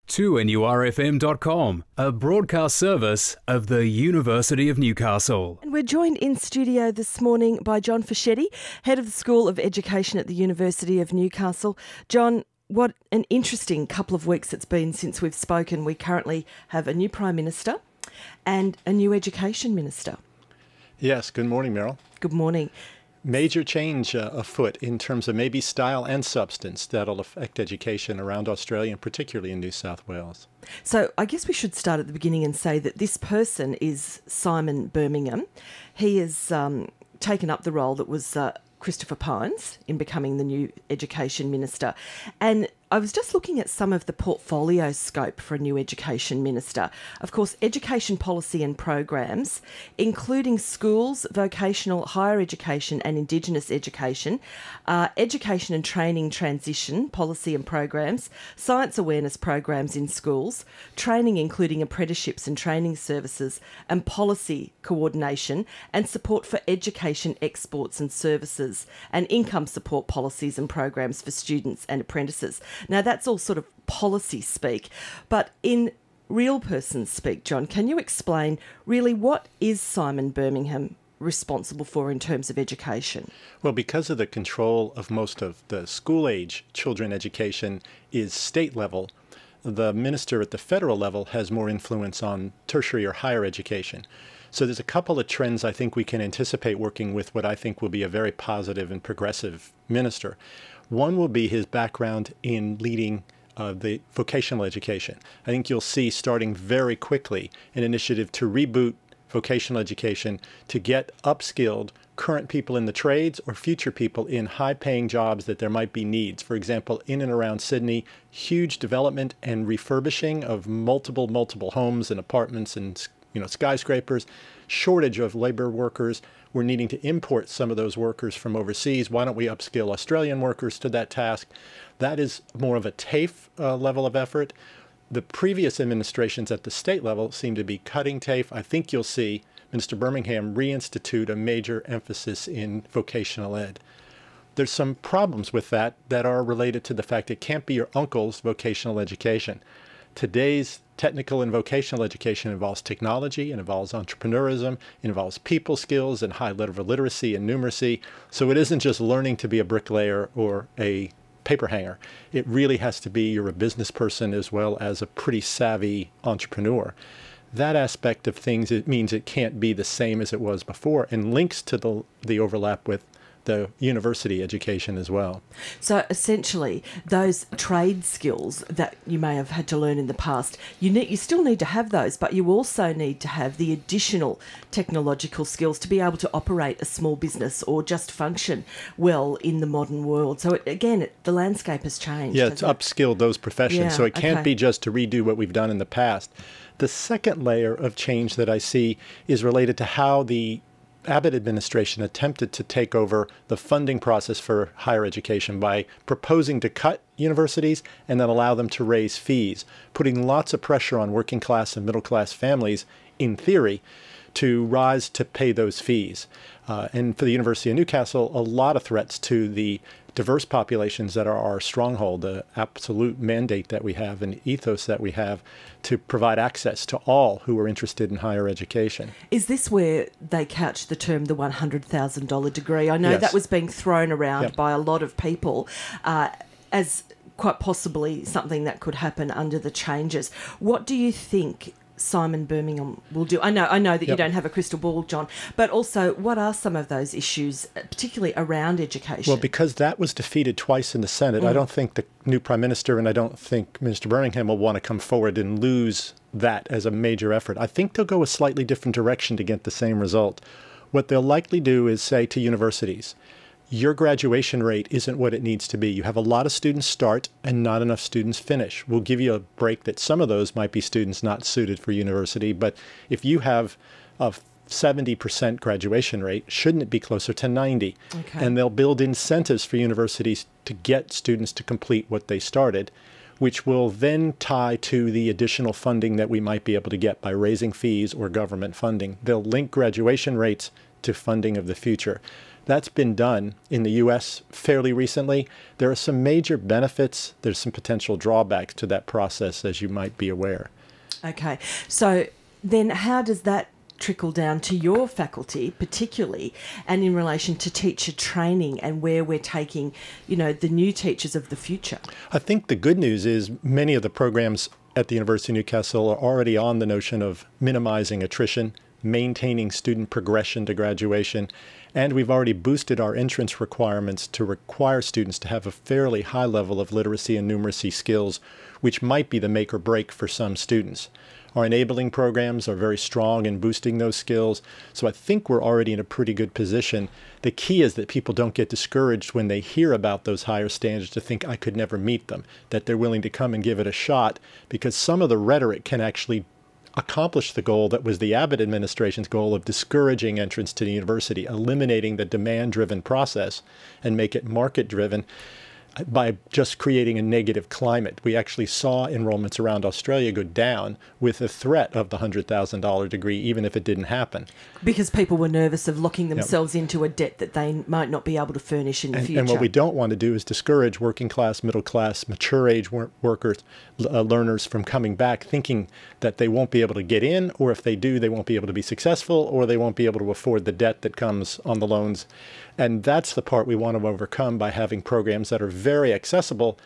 2NURFM.com, a broadcast service of the University of Newcastle. And we're joined in studio this morning by John Fischetti, Head of the School of Education at the University of Newcastle. John, what an interesting couple of weeks it's been since we've spoken. We currently have a new Prime Minister and a new Education Minister. Yes, good morning, Meryl. Good morning. Major change afoot in terms of maybe style and substance that'll affect education around Australia and particularly in New South Wales. So I guess we should start at the beginning and say that this person is Simon Birmingham. He has taken up the role that was Christopher Pyne's in becoming the new Education Minister. And I was just looking at some of the portfolio scope for a new Education Minister. Of course, education policy and programs, including schools, vocational, higher education and Indigenous education, education and training transition policy and programs, science awareness programs in schools, training including apprenticeships and training services, and policy coordination and support for education exports and services, and income support policies and programs for students and apprentices. Now, that's all sort of policy speak, but in real person speak, John, can you explain really what is Simon Birmingham responsible for in terms of education? Well, because of the control of most of the school-age children education is state level, the minister at the federal level has more influence on tertiary or higher education. So there's a couple of trends I think we can anticipate working with what I think will be a very positive and progressive minister. One will be his background in leading the vocational education. I think you'll see starting very quickly an initiative to reboot vocational education to get upskilled current people in the trades or future people in high-paying jobs that there might be needs. For example, in and around Sydney, huge development and refurbishing of multiple homes and apartments and skyscrapers, shortage of labor workers. We're needing to import some of those workers from overseas. Why don't we upskill Australian workers to that task? That is more of a TAFE level of effort. The previous administrations at the state level seem to be cutting TAFE. I think you'll see Minister Birmingham reinstitute a major emphasis in vocational ed. There's some problems with that are related to the fact it can't be your uncle's vocational education. Today's technical and vocational education involves technology, it involves entrepreneurism, it involves people skills and high level of literacy and numeracy. So it isn't just learning to be a bricklayer or a paper hanger. It really has to be you're a business person as well as a pretty savvy entrepreneur. That aspect of things, it means it can't be the same as it was before and links to the overlap with the university education as well. So essentially, those trade skills that you may have had to learn in the past, you still need to have those, but you also need to have the additional technological skills to be able to operate a small business or just function well in the modern world. So the landscape has changed. Yeah, it's upskilled those professions. Yeah, so it can't be just to redo what we've done in the past. The second layer of change that I see is related to how the Abbott administration attempted to take over the funding process for higher education by proposing to cut universities and then allow them to raise fees, putting lots of pressure on working class and middle class families, in theory, to rise to pay those fees. And for the University of Newcastle, a lot of threats to the diverse populations that are our stronghold, the absolute mandate that we have and ethos that we have to provide access to all who are interested in higher education. Is this where they couch the term the $100,000 degree? I know that was being thrown around by a lot of people as quite possibly something that could happen under the changes. What do you think Simon Birmingham will do? I know that you don't have a crystal ball, John, but also what are some of those issues, particularly around education? Well, because that was defeated twice in the Senate, I don't think the new Prime Minister and I don't think Minister Birmingham will want to come forward and lose that as a major effort. I think they'll go a slightly different direction to get the same result. What they'll likely do is say to universities, your graduation rate isn't what it needs to be. You have a lot of students start and not enough students finish. We'll give you a break that some of those might be students not suited for university, but if you have a 70% graduation rate, shouldn't it be closer to 90? Okay. And they'll build incentives for universities to get students to complete what they started, which will then tie to the additional funding that we might be able to get by raising fees or government funding. They'll link graduation rates to funding of the future. That's been done in the U.S. fairly recently. There are some major benefits. There's some potential drawbacks to that process, as you might be aware. Okay. So then how does that trickle down to your faculty particularly, and in relation to teacher training and where we're taking, the new teachers of the future? I think the good news is many of the programs at the University of Newcastle are already on the notion of minimizing attrition, maintaining student progression to graduation, and we've already boosted our entrance requirements to require students to have a fairly high level of literacy and numeracy skills, which might be the make or break for some students. Our enabling programs are very strong in boosting those skills, so I think we're already in a pretty good position. The key is that people don't get discouraged when they hear about those higher standards to think I could never meet them, that they're willing to come and give it a shot, because some of the rhetoric can actually accomplish the goal that was the Abbott administration's goal of discouraging entrance to the university, eliminating the demand-driven process and make it market-driven by just creating a negative climate. We actually saw enrollments around Australia go down with the threat of the $100,000 degree, even if it didn't happen. Because people were nervous of locking themselves into a debt that they might not be able to furnish in the future. And what we don't want to do is discourage working class, middle class, mature age workers, learners from coming back thinking that they won't be able to get in, or if they do, they won't be able to be successful, or they won't be able to afford the debt that comes on the loans. And that's the part we want to overcome by having programs that are very accessible,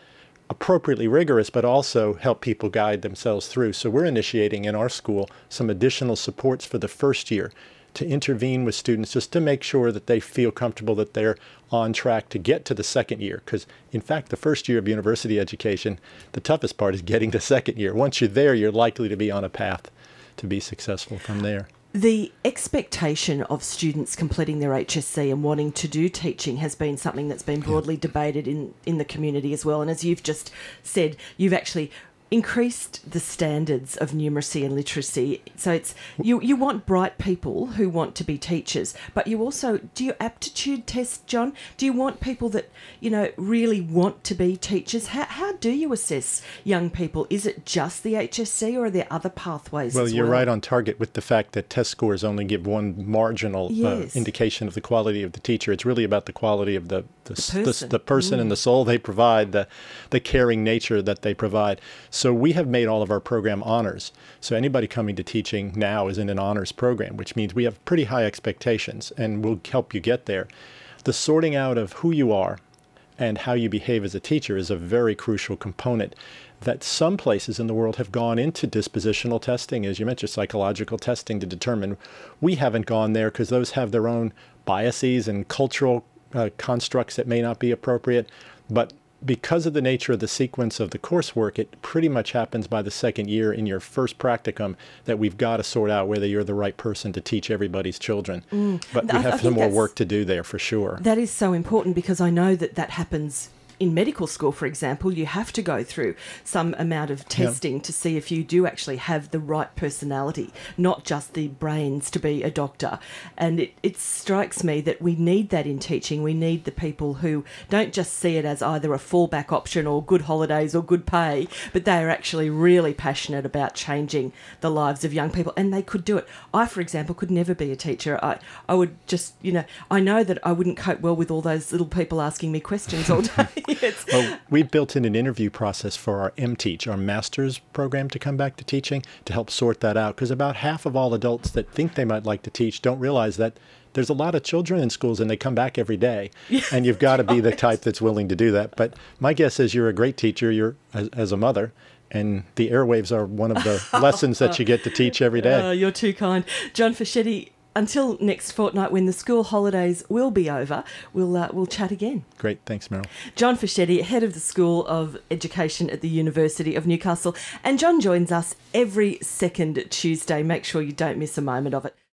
appropriately rigorous, but also help people guide themselves through. So we're initiating in our school some additional supports for the first year to intervene with students just to make sure that they feel comfortable that they're on track to get to the second year. Because, in fact, the first year of university education, the toughest part is getting to second year. Once you're there, you're likely to be on a path to be successful from there. The expectation of students completing their HSC and wanting to do teaching has been something that's been broadly debated in the community as well. And as you've just said, you've actually increased the standards of numeracy and literacy. So it's you want bright people who want to be teachers, but you also, do you aptitude test, John? Do you want people that, really want to be teachers? How do you assess young people? Is it just the HSC, or are there other pathways Well, as you're right on target with the fact that test scores only give one marginal indication of the quality of the teacher. It's really about the quality of the person and the soul they provide, the caring nature that they provide. So we have made all of our program honors. So anybody coming to teaching now is in an honors program, which means we have pretty high expectations, and we'll help you get there. The sorting out of who you are and how you behave as a teacher is a very crucial component that some places in the world have gone into dispositional testing, as you mentioned, psychological testing to determine. We haven't gone there because those have their own biases and cultural constructs that may not be appropriate. But because of the nature of the sequence of the coursework, it pretty much happens by the second year in your first practicum that we've got to sort out whether you're the right person to teach everybody's children. But we have some more work to do there for sure. That is so important, because I know that happens in medical school, for example. You have to go through some amount of testing to see if you do actually have the right personality, not just the brains to be a doctor. And it strikes me that we need that in teaching. We need the people who don't just see it as either a fallback option or good holidays or good pay, but they are actually really passionate about changing the lives of young people, and they could do it. I, for example, could never be a teacher. I would just, I know that I wouldn't cope well with all those little people asking me questions all day. Well, we've built in an interview process for our MTeach, our master's program, to come back to teaching, to help sort that out, because about half of all adults that think they might like to teach don't realize that there's a lot of children in schools and they come back every day, and you've got to be the type that's willing to do that. But my guess is you're a great teacher, you're as a mother, and the airwaves are one of the lessons that you get to teach every day. You're too kind. John Fischetti, until next fortnight when the school holidays will be over, we'll chat again. Great. Thanks, Meryl. John Fischetti, Head of the School of Education at the University of Newcastle. And John joins us every second Tuesday. Make sure you don't miss a moment of it.